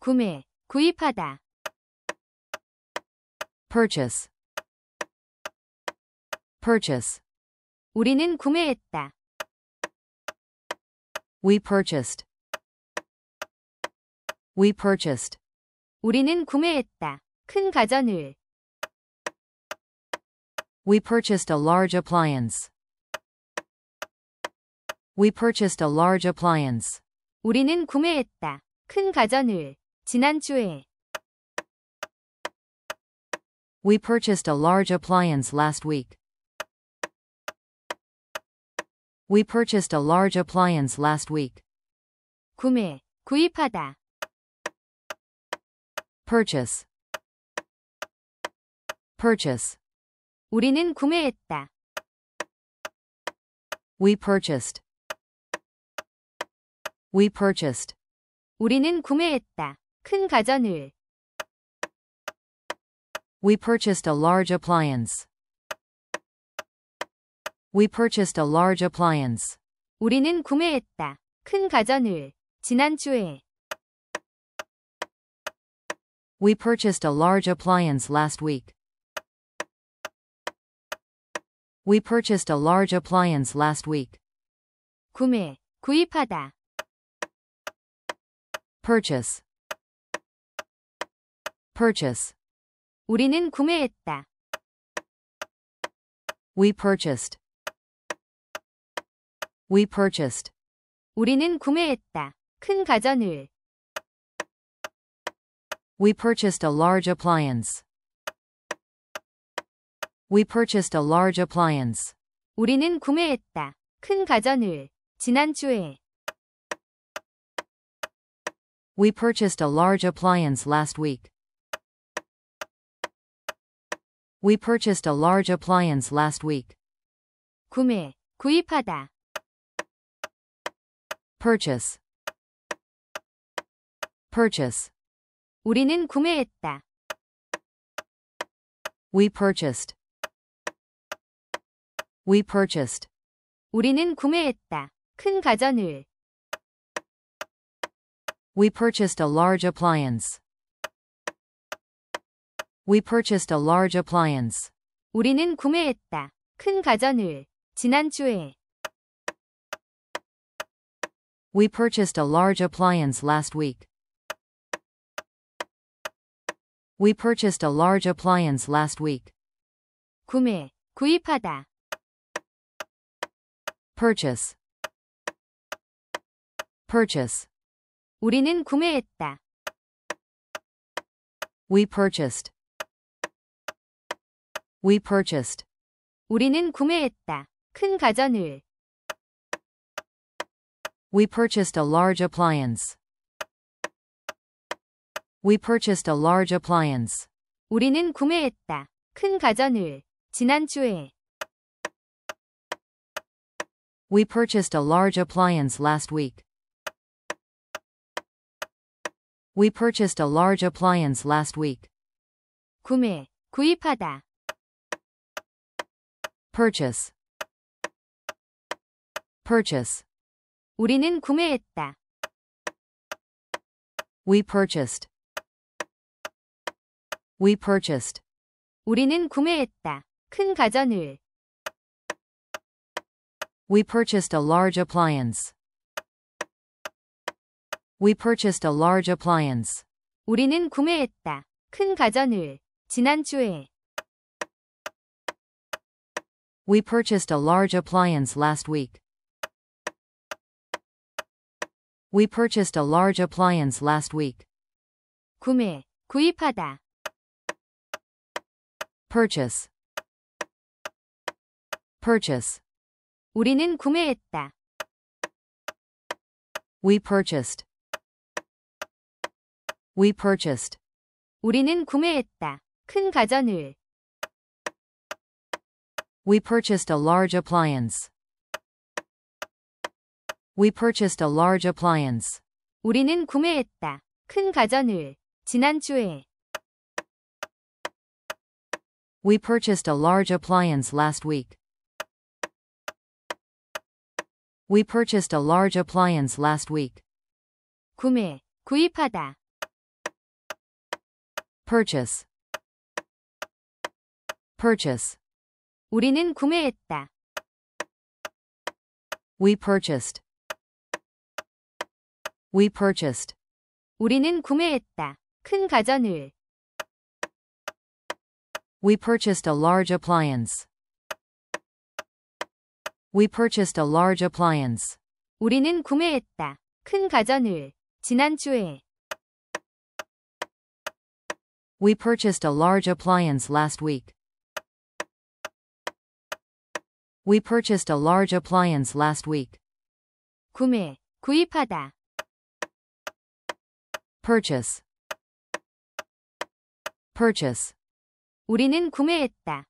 구매, 구입하다. purchase, purchase. 우리는 구매했다. We purchased, we purchased. 우리는 구매했다. 큰 가전을. We purchased a large appliance. We purchased a large appliance. 우리는 구매했다. 큰 가전을. 지난주에. We purchased a large appliance last week. We purchased a large appliance last week. 구매, 구입하다. Purchase, purchase. 우리는 구매했다. We purchased, we purchased. 우리는 구매했다. 큰 가전을. We purchased a large appliance. We purchased a large appliance. 우리는 구매했다. 큰 가전을. 지난주에. We purchased a large appliance last week. We purchased a large appliance last week. 구매, 구입하다. Purchase, purchase. 우리는 구매했다. We purchased, we purchased. 우리는 구매했다. 큰 가전을. We purchased a large appliance. We purchased a large appliance. 우리는 구매했다. 큰 가전을. 지난주에. We purchased a large appliance last week. We purchased a large appliance last week. 구매, 구입하다. Purchase, purchase. 우리는 구매했다. We purchased, we purchased. 우리는 구매했다. 큰 가전을. We purchased a large appliance. We purchased a large appliance. 우리는 구매했다. 큰 가전을. 지난주에. We purchased a large appliance last week. We purchased a large appliance last week. 구매, 구입하다. Purchase, purchase. 우리는 구매했다. We purchased, we purchased. 우리는 구매했다. 큰 가전을. We purchased a large appliance. We purchased a large appliance. 우리는 구매했다. 큰 가전을. 지난주에. We purchased a large appliance last week. We purchased a large appliance last week. 구매, 구입하다. Purchase, purchase. 우리는 구매했다. We purchased, we purchased. 우리는 구매했다. 큰 가전을. We purchased a large appliance. We purchased a large appliance. 우리는 구매했다. 큰 가전을. 지난주에. We purchased a large appliance last week. We purchased a large appliance last week. 구매, 구입하다. Purchase, purchase. 우리는 구매했다. We purchased, we purchased. 우리는 구매했다. 큰 가전을. We purchased a large appliance. We purchased a large appliance. 우리는 구매했다. 큰 가전을. 지난주에. We purchased a large appliance last week. We purchased a large appliance last week. 구매, 구입하다. purchase, purchase, 우리는 구매했다. we purchased, we purchased, 우리는 구매했다. 큰 가전을. we purchased a large appliance, we purchased a large appliance, 우리는 구매했다. 큰 가전을. 지난주에. we purchased a large appliance last week, we purchased a large appliance last week, 구매, 구입하다. purchase, purchase, 우리는 구매했다.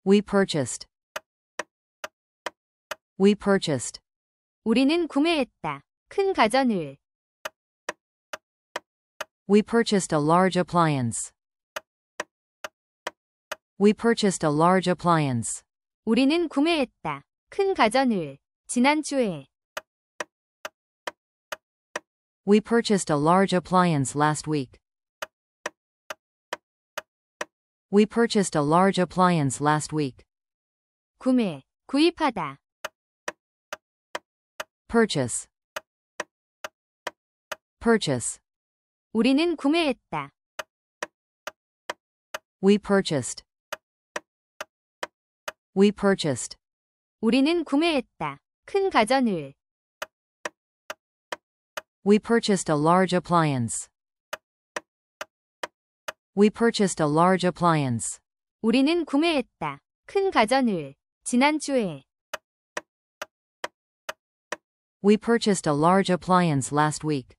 we purchased, we purchased, 우리는 구매했다. 큰 가전을. we purchased a large appliance, we purchased a large appliance, 우리는 구매했다. 큰 가전을. 지난주에. we purchased a large appliance last week, we purchased a large appliance last week, 구매, 구입하다. purchase, purchase, 우리는 구매했다. we purchased, we purchased, 우리는 구매했다. 큰 가전을. we purchased a large appliance, we purchased a large appliance, 우리는 구매했다. 큰 가전을. 지난주에. we purchased a large appliance last week,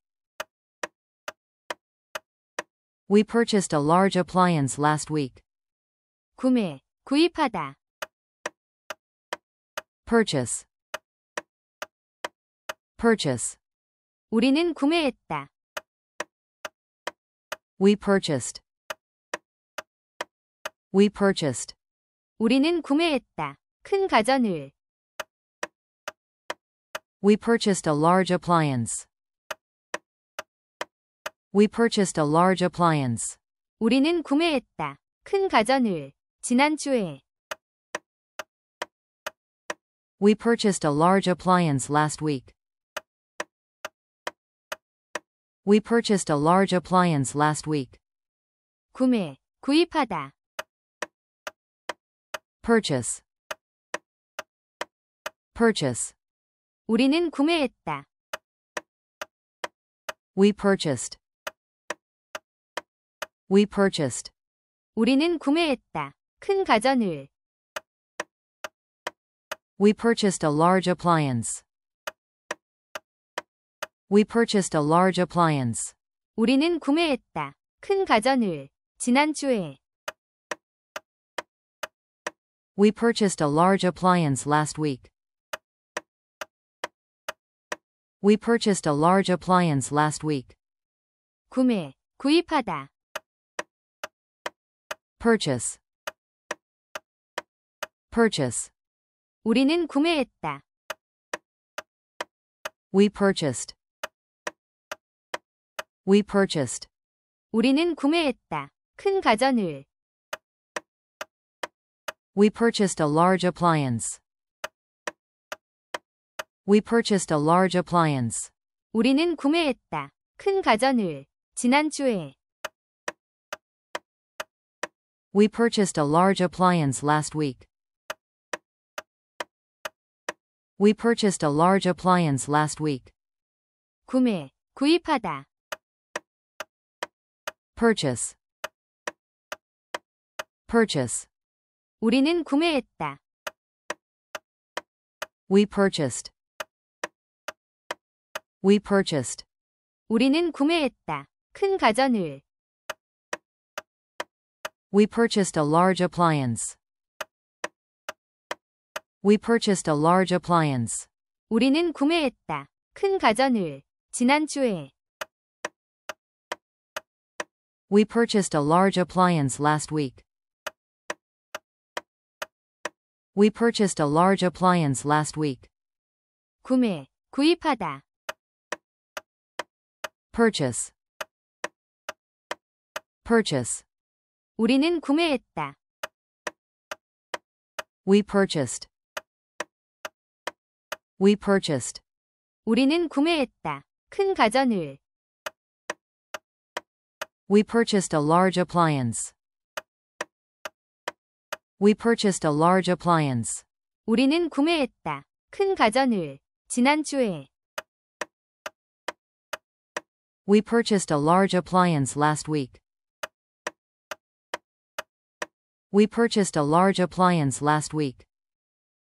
we purchased a large appliance last week, 구매, 구입하다. purchase, purchase, 우리는 구매했다. we purchased, we purchased, 우리는 구매했다. 큰 가전을. we purchased a large appliance, we purchased a large appliance, 우리는 구매했다. 큰 가전을. 지난주에. we purchased a large appliance last week, we purchased a large appliance last week, 구매, 구입하다. purchase, purchase, 우리는 구매했다. we purchased, we purchased, 우리는 구매했다. 큰 가전을. we purchased a large appliance, we purchased a large appliance, 우리는 구매했다. 큰 가전을. 지난주에. we purchased a large appliance last week, we purchased a large appliance last week, 구매, 구입하다. purchase, purchase, 우리는 구매했다. we purchased, we purchased, 우리는 구매했다. 큰 가전을. we purchased a large appliance, we purchased a large appliance, 우리는 구매했다. 큰 가전을. 지난주에. we purchased a large appliance last week, we purchased a large appliance last week, 구매, 구입하다. purchase, purchase, 우리는 구매했다. we purchased, we purchased, 우리는 구매했다. 큰 가전을. we purchased a large appliance, we purchased a large appliance, 우리는 구매했다. 큰 가전을. 지난주에. we purchased a large appliance last week, we purchased a large appliance last week, 구매, 구입하다. purchase, Purchase. 우리는 구매했다. We purchased. We purchased. 우리는 구매했다. 큰 가전을. We purchased a large appliance. We purchased a large appliance. 우리는 구매했다. 큰 가전을. 지난주에. We purchased a large appliance last week. We purchased a large appliance last week.